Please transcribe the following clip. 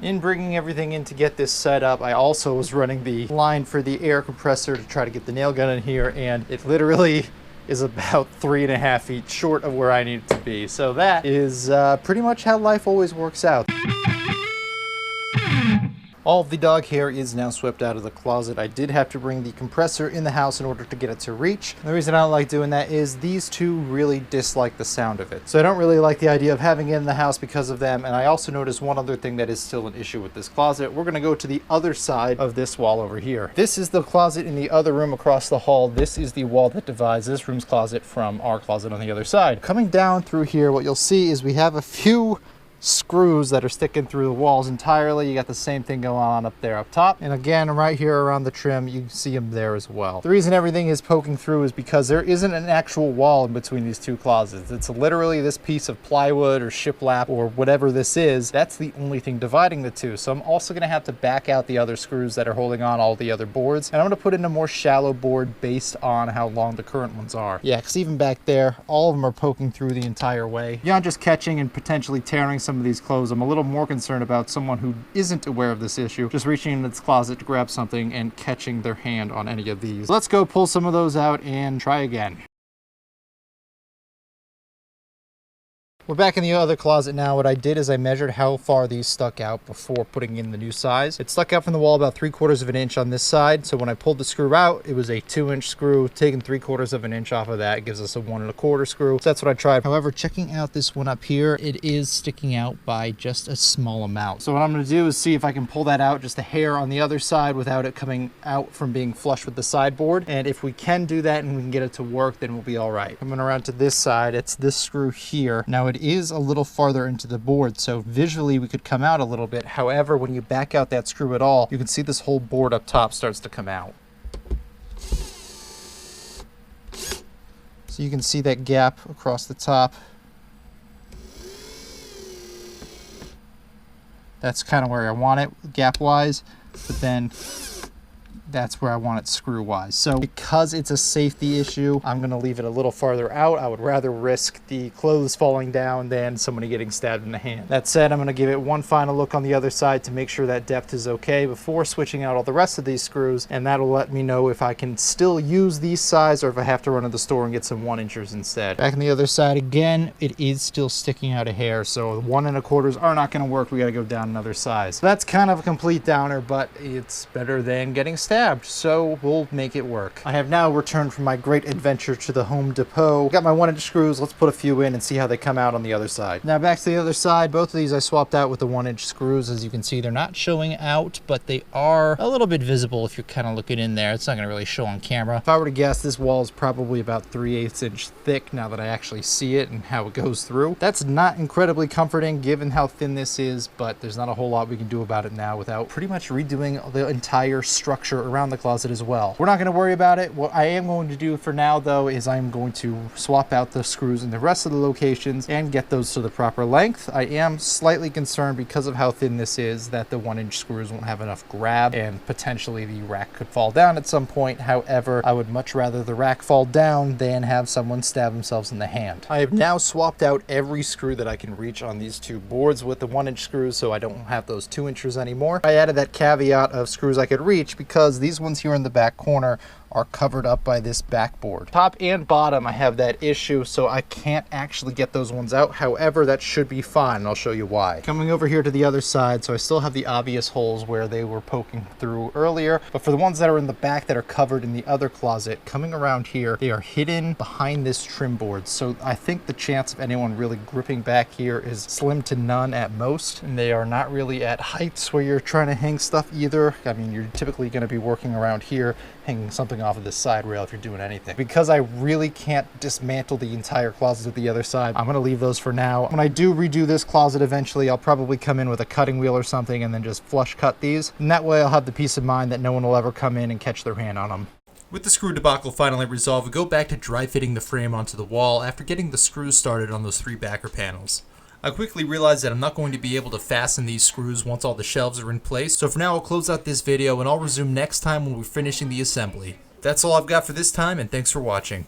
In bringing everything in to get this set up, I also was running the line for the air compressor to try to get the nail gun in here, and it literally is about 3.5 feet short of where I need it to be. So that is pretty much how life always works out. All of the dog hair is now swept out of the closet. I did have to bring the compressor in the house in order to get it to reach. And the reason I don't like doing that is these two really dislike the sound of it. So I don't really like the idea of having it in the house because of them. And I also noticed one other thing that is still an issue with this closet. We're gonna go to the other side of this wall over here. This is the closet in the other room across the hall. This is the wall that divides this room's closet from our closet on the other side. Coming down through here, what you'll see is we have a few screws that are sticking through the walls entirely. You got the same thing going on up there up top, and again right here around the trim you see them there as well. The reason everything is poking through is because there isn't an actual wall in between these two closets. It's literally this piece of plywood or shiplap or whatever this is. That's the only thing dividing the two. So I'm also going to have to back out the other screws that are holding on all the other boards, and I'm going to put in a more shallow board based on how long the current ones are. Yeah, because even back there all of them are poking through the entire way. Beyond just catching and potentially tearing some of these clothes, I'm a little more concerned about someone who isn't aware of this issue just reaching into this closet to grab something and catching their hand on any of these. Let's go pull some of those out and try again. We're back in the other closet now. What I did is I measured how far these stuck out before putting in the new size. It stuck out from the wall about 3/4 of an inch on this side. So when I pulled the screw out, it was a 2-inch screw. Taking 3/4 of an inch off of that gives us a 1 1/4 screw. So that's what I tried. However, checking out this one up here, it is sticking out by just a small amount. So what I'm going to do is see if I can pull that out just a hair on the other side without it coming out from being flush with the sideboard. And if we can do that and we can get it to work, then we'll be all right. Coming around to this side, it's this screw here. Now it is a little farther into the board, so visually we could come out a little bit. However, when you back out that screw at all, you can see this whole board up top starts to come out. So you can see that gap across the top. That's kind of where I want it gap wise, but then that's where I want it screw wise. So because it's a safety issue, I'm going to leave it a little farther out. I would rather risk the clothes falling down than somebody getting stabbed in the hand. That said, I'm going to give it one final look on the other side to make sure that depth is okay before switching out all the rest of these screws, and that'll let me know if I can still use these size or if I have to run to the store and get some 1-inchers instead. Back on the other side again, it is still sticking out a hair, so 1 1/4 are not going to work. We got to go down another size. So that's kind of a complete downer, but it's better than getting stabbed. So we'll make it work. I have now returned from my great adventure to the Home Depot. Got my 1-inch screws. Let's put a few in and see how they come out on the other side. Now back to the other side. Both of these I swapped out with the 1-inch screws. As you can see, they're not showing out, but they are a little bit visible if you're kind of looking in there. It's not going to really show on camera. If I were to guess, this wall is probably about 3/8 inch thick now that I actually see it and how it goes through. That's not incredibly comforting given how thin this is, but there's not a whole lot we can do about it now without pretty much redoing the entire structure around the closet as well. We're not going to worry about it. What I am going to do for now though is I'm going to swap out the screws in the rest of the locations and get those to the proper length. I am slightly concerned because of how thin this is that the 1-inch screws won't have enough grab and potentially the rack could fall down at some point. However, I would much rather the rack fall down than have someone stab themselves in the hand. I have now swapped out every screw that I can reach on these two boards with the 1-inch screws, so I don't have those 2-inchers anymore. I added that caveat of screws I could reach because these ones here in the back corner are covered up by this backboard. Top and bottom I have that issue, so I can't actually get those ones out. However, that should be fine, and I'll show you why. Coming over here to the other side, so I still have the obvious holes where they were poking through earlier, but for the ones that are in the back that are covered in the other closet, coming around here, they are hidden behind this trim board. So I think the chance of anyone really gripping back here is slim to none at most, and they are not really at heights where you're trying to hang stuff either. I mean, you're typically going to be working around here, hanging something off of this side rail if you're doing anything. Because I really can't dismantle the entire closet at the other side, I'm gonna leave those for now. When I do redo this closet eventually, I'll probably come in with a cutting wheel or something and then just flush cut these. And that way I'll have the peace of mind that no one will ever come in and catch their hand on them. With the screw debacle finally resolved, we go back to dry fitting the frame onto the wall after getting the screws started on those 3 backer panels. I quickly realized that I'm not going to be able to fasten these screws once all the shelves are in place, so for now I'll close out this video and I'll resume next time when we're finishing the assembly. That's all I've got for this time, and thanks for watching.